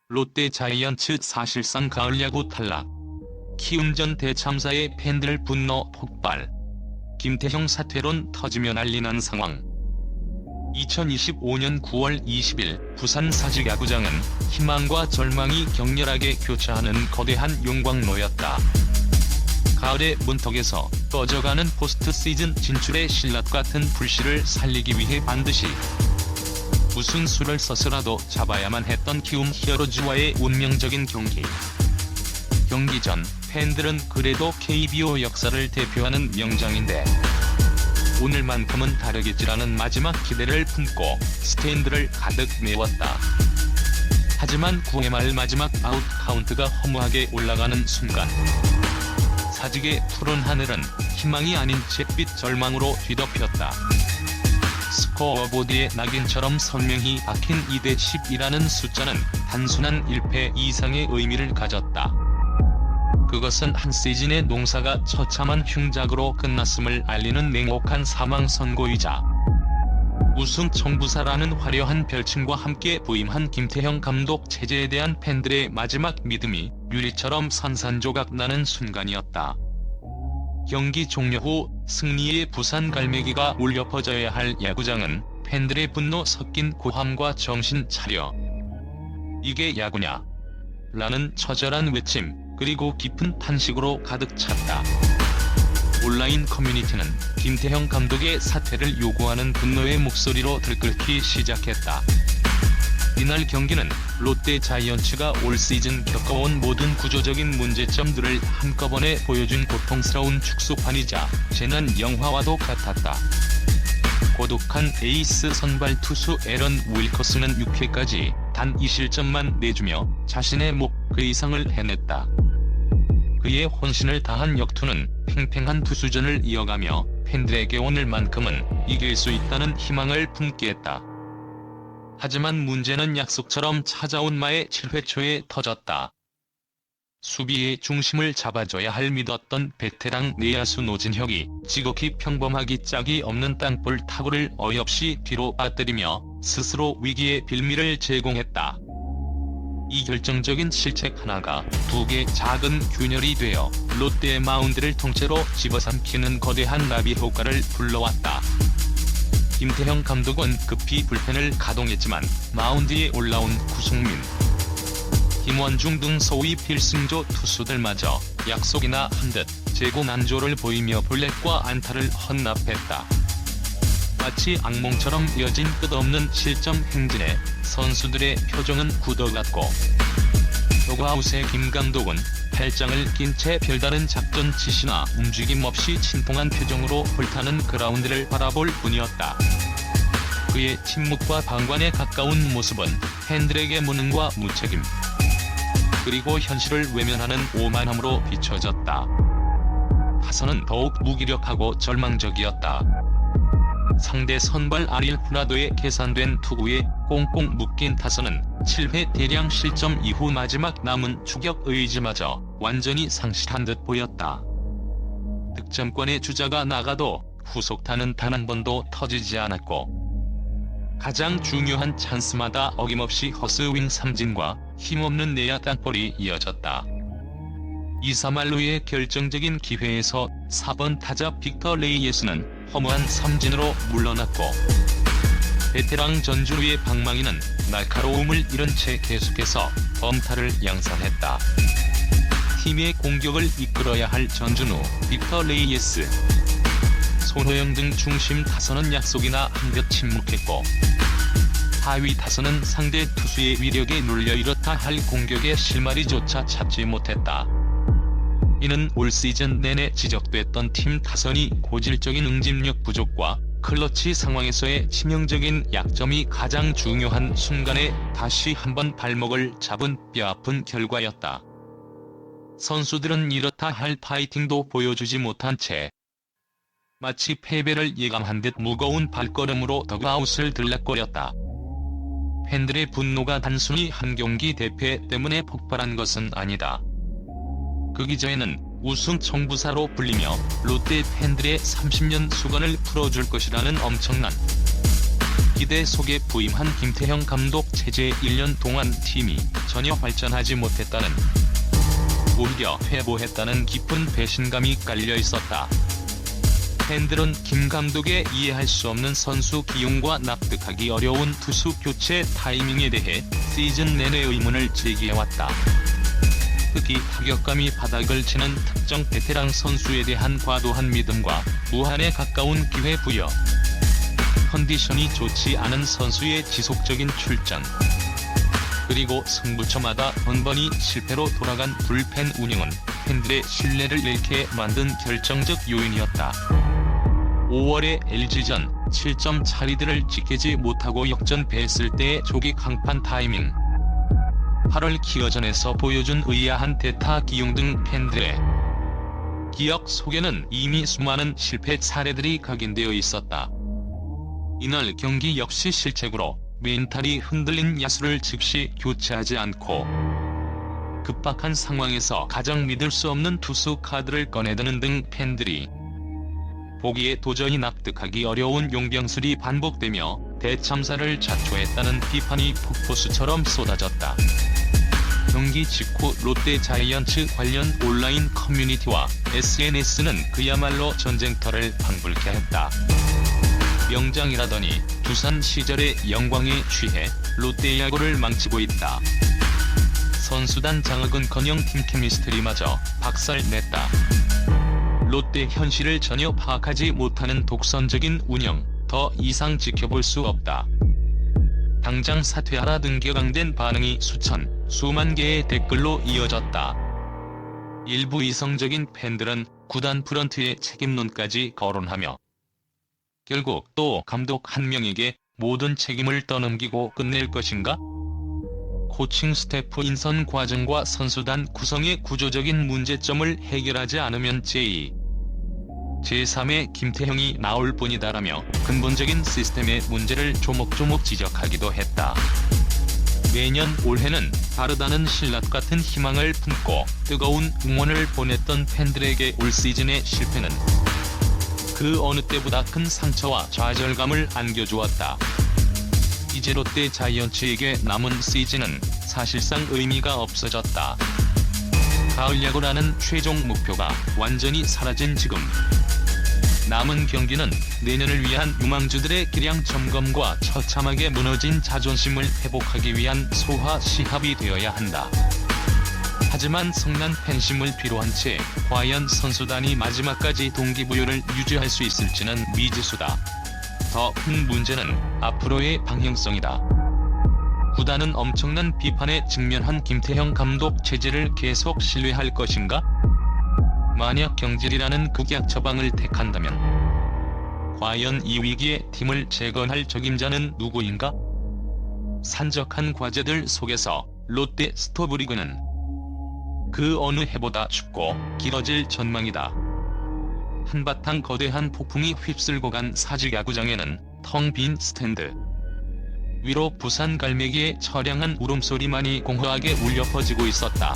롯데 자이언츠 사실상 가을 야구 탈락. 키움전 대참사에 팬들 분노 폭발. 김태형 사퇴론 터지며 난리 난 상황. 2025년 9월 20일 부산 사직야구장은 희망과 절망이 격렬하게 교차하는 거대한 용광로였다. 가을의 문턱에서 꺼져가는 포스트 시즌 진출의 신라 같은 불씨를 살리기 위해 반드시 무슨 수를 써서라도 잡아야만 했던 키움 히어로즈와의 운명적인 경기. 경기 전 팬들은 그래도 KBO 역사를 대표하는 명장인데 오늘만큼은 다르겠지라는 마지막 기대를 품고 스탠드를 가득 메웠다. 하지만 9회 말 마지막 아웃 카운트가 허무하게 올라가는 순간 사직의 푸른 하늘은 희망이 아닌 잿빛 절망으로 뒤덮였다. 스코어보드에 낙인처럼 선명히 박힌 2대10이라는 숫자는 단순한 1패 이상의 의미를 가졌다. 그것은 한 시즌의 농사가 처참한 흉작으로 끝났음을 알리는 냉혹한 사망 선고이자 우승 청부사라는 화려한 별칭과 함께 부임한 김태형 감독 체제에 대한 팬들의 마지막 믿음이 유리처럼 산산조각 나는 순간이었다. 경기 종료 후 승리의 부산 갈매기가 울려 퍼져야 할 야구장은 팬들의 분노 섞인 고함과 정신 차려. 이게 야구냐? 라는 처절한 외침, 그리고 깊은 탄식으로 가득 찼다. 온라인 커뮤니티는 김태형 감독의 사퇴를 요구하는 분노의 목소리로 들끓기 시작했다. 이날 경기는 롯데 자이언츠가 올 시즌 겪어온 모든 구조적인 문제점들을 한꺼번에 보여준 고통스러운 축소판이자 재난 영화와도 같았다. 고독한 에이스 선발 투수 에런 윌커스는 6회까지 단 2실점만 내주며 자신의 목 그 이상을 해냈다. 그의 혼신을 다한 역투는 팽팽한 투수전을 이어가며 팬들에게 오늘만큼은 이길 수 있다는 희망을 품게 했다. 하지만 문제는 약속처럼 찾아온 마의 7회 초에 터졌다. 수비의 중심을 잡아줘야 할 믿었던 베테랑 내야수 노진혁이 지극히 평범하기 짝이 없는 땅볼 타구를 어이없이 뒤로 빠뜨리며 스스로 위기의 빌미를 제공했다. 이 결정적인 실책 하나가 두 개 작은 균열이 되어 롯데의 마운드를 통째로 집어삼키는 거대한 나비 효과를 불러왔다. 김태형 감독은 급히 불펜을 가동했지만 마운드에 올라온 구승민, 김원중 등 소위 필승조 투수들마저 약속이나 한 듯 재고난조를 보이며 볼넷과 안타를 헌납했다. 마치 악몽처럼 이어진 끝없는 실점 행진에 선수들의 표정은 굳어갔고 더그아웃의 김 감독은 팔짱을 낀 채 별다른 작전 지시나 움직임 없이 침통한 표정으로 불타는 그라운드를 바라볼 뿐이었다. 그의 침묵과 방관에 가까운 모습은 팬들에게 무능과 무책임 그리고 현실을 외면하는 오만함으로 비춰졌다. 타선은 더욱 무기력하고 절망적이었다. 상대 선발 아릴 후라도의 계산된 투구에 꽁꽁 묶인 타선은 7회 대량 실점 이후 마지막 남은 추격 의지마저 완전히 상실한 듯 보였다. 득점권의 주자가 나가도 후속타는 단 한 번도 터지지 않았고 가장 중요한 찬스마다 어김없이 허스윙 삼진과 힘없는 내야 땅볼이 이어졌다. 2-3할루의 결정적인 기회에서 4번 타자 빅터 레이예스는 허무한 삼진으로 물러났고 베테랑 전준우의 방망이는 날카로움을 잃은 채 계속해서 범타를 양산했다. 팀의 공격을 이끌어야 할 전준우, 빅터 레이예스, 손호영 등 중심 타선은 약속이나 한껏 침묵했고 하위 타선은 상대 투수의 위력에 눌려 이렇다 할 공격의 실마리조차 찾지 못했다. 이는 올 시즌 내내 지적됐던 팀 타선이 고질적인 응집력 부족과 클러치 상황에서의 치명적인 약점이 가장 중요한 순간에 다시 한번 발목을 잡은 뼈아픈 결과였다. 선수들은 이렇다 할 파이팅도 보여주지 못한 채 마치 패배를 예감한 듯 무거운 발걸음으로 더그아웃을 들락거렸다. 팬들의 분노가 단순히 한 경기 대패 때문에 폭발한 것은 아니다. 그 기저에는 우승 청부사로 불리며 롯데 팬들의 30년 수건을 풀어줄 것이라는 엄청난 기대 속에 부임한 김태형 감독 체제 1년 동안 팀이 전혀 발전하지 못했다는, 오히려 퇴보했다는 깊은 배신감이 깔려 있었다. 팬들은 김 감독의 이해할 수 없는 선수 기용과 납득하기 어려운 투수 교체 타이밍에 대해 시즌 내내 의문을 제기해왔다. 특히 타격감이 바닥을 치는 특정 베테랑 선수에 대한 과도한 믿음과 무한에 가까운 기회 부여, 컨디션이 좋지 않은 선수의 지속적인 출전, 그리고 승부처마다 번번이 실패로 돌아간 불펜 운영은 팬들의 신뢰를 잃게 만든 결정적 요인이었다. 5월의 LG전 7점 차리들을 지키지 못하고 역전패했을 때의 조기 강판 타이밍, 8월 키어전에서 보여준 의아한 대타 기용 등 팬들의 기억 속에는 이미 수많은 실패 사례들이 각인되어 있었다. 이날 경기 역시 실책으로 멘탈이 흔들린 야수를 즉시 교체하지 않고 급박한 상황에서 가장 믿을 수 없는 투수 카드를 꺼내드는 등 팬들이 보기에 도저히 납득하기 어려운 용병술이 반복되며 대참사를 자초했다는 비판이 폭포수처럼 쏟아졌다. 경기 직후 롯데 자이언츠 관련 온라인 커뮤니티와 SNS는 그야말로 전쟁터를 방불케 했다. 명장이라더니 두산 시절의 영광에 취해 롯데 야구를 망치고 있다. 선수단 장악은커녕 팀 케미스트리마저 박살냈다. 롯데 현실을 전혀 파악하지 못하는 독선적인 운영, 더 이상 지켜볼 수 없다. 당장 사퇴하라 등 격앙된 반응이 수만 개의 댓글로 이어졌다. 일부 이성적인 팬들은 구단 프런트의 책임론까지 거론하며 결국 또 감독 한 명에게 모든 책임을 떠넘기고 끝낼 것인가? 코칭 스태프 인선 과정과 선수단 구성의 구조적인 문제점을 해결하지 않으면 제3의 김태형이 나올 뿐이다라며 근본적인 시스템의 문제를 조목조목 지적하기도 했다. 매년 올해는 다르다는 신라 같은 희망을 품고 뜨거운 응원을 보냈던 팬들에게 올 시즌의 실패는 그 어느 때보다 큰 상처와 좌절감을 안겨주었다. 이제 롯데 자이언츠에게 남은 시즌은 사실상 의미가 없어졌다. 가을 야구라는 최종 목표가 완전히 사라진 지금, 남은 경기는 내년을 위한 유망주들의 기량 점검과 처참하게 무너진 자존심을 회복하기 위한 소화 시합이 되어야 한다. 하지만 성난 팬심을 필요한 채 과연 선수단이 마지막까지 동기부여를 유지할 수 있을지는 미지수다. 더 큰 문제는 앞으로의 방향성이다. 구단은 엄청난 비판에 직면한 김태형 감독 체제를 계속 신뢰할 것인가? 만약 경질이라는 극약 처방을 택한다면 과연 이 위기에 팀을 재건할 적임자는 누구인가? 산적한 과제들 속에서 롯데 스토브리그는 그 어느 해보다 춥고 길어질 전망이다. 한바탕 거대한 폭풍이 휩쓸고 간 사직 야구장에는 텅 빈 스탠드 위로 부산 갈매기의 처량한 울음소리만이 공허하게 울려 퍼지고 있었다.